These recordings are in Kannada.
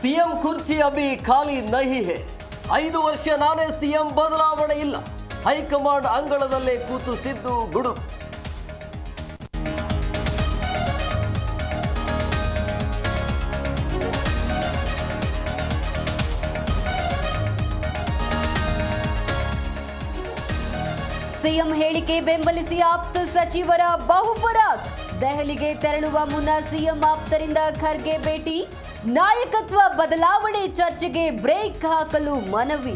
सीएम कुर्सी अभी खाली नहीं है। 5 ವರ್ಷ ನಾನೇ सीएम ಬದಲಾವಣೆ ಇಲ್ಲ। ಹೈಕಮಾಂಡ್ ಅಂಗಳದಲ್ಲೇ ಕೂತು ಸಿದ್ದು ಗುಡು। ಸಿಎಂ ಹೇಳಿಕೆ ಬೆಂಬಲಿಸಿ ಆಪ್ತ ಸಚಿವರ ಬಹುಪರಾಗ್। ದೆಹಲಿಗೆ ತೆರಳುವ ಮುನ್ನ ಸಿಎಂ ಆಪ್ತರಿಂದ ಖರ್ಗೆ ಭೇಟಿ। ನಾಯಕತ್ವ ಬದಲಾವಣೆ ಚರ್ಚೆಗೆ ಬ್ರೇಕ್ ಹಾಕಲು ಮನವಿ।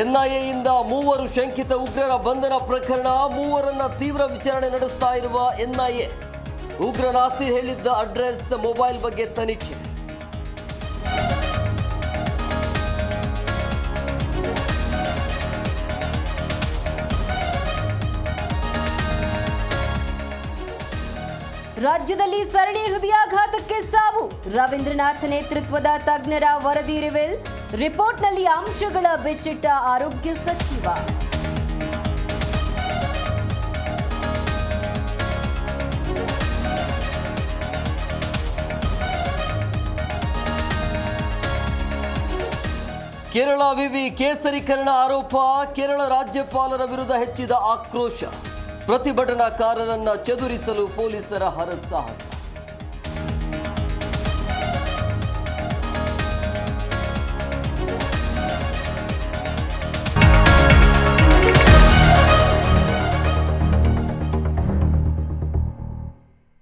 ಎನ್ಐಎಯಿಂದ 3 ಶಂಕಿತ ಉಗ್ರರ ಬಂಧನ ಪ್ರಕರಣ। 3ರನ್ನ ತೀವ್ರ ವಿಚಾರಣೆ ನಡೆಸ್ತಾ ಇರುವ ಎನ್ಐಎ ಉಗ್ರ ನಾಸೀರ್ ಹೇಳಿದ್ದ ಅಡ್ರೆಸ್ ಮೊಬೈಲ್ ಬಗ್ಗೆ ತನಿಖೆ। ರಾಜ್ಯದಲ್ಲಿ ಸರಣಿ ಹೃದಯಾಘಾತಕ್ಕೆ ಸಾವು। ರವೀಂದ್ರನಾಥ್ ನೇತೃತ್ವದ ತಜ್ಞರ ವರದಿ ರಿವೀಲ್। ರಿಪೋರ್ಟ್ನಲ್ಲಿ ಅಂಶಗಳ ಬಿಚ್ಚಿಟ್ಟ ಆರೋಗ್ಯ ಸಚಿವ। ಕೇರಳ ವಿವಿ ಕೇಸರೀಕರಣ ಆರೋಪ। ಕೇರಳ ರಾಜ್ಯಪಾಲರ ವಿರುದ್ಧ ಹೆಚ್ಚಿದ ಆಕ್ರೋಶ। ಪ್ರತಿಭಟನಾಕಾರರನ್ನ ಚದುರಿಸಲು ಪೊಲೀಸರ ಹರಸಾಹಸ।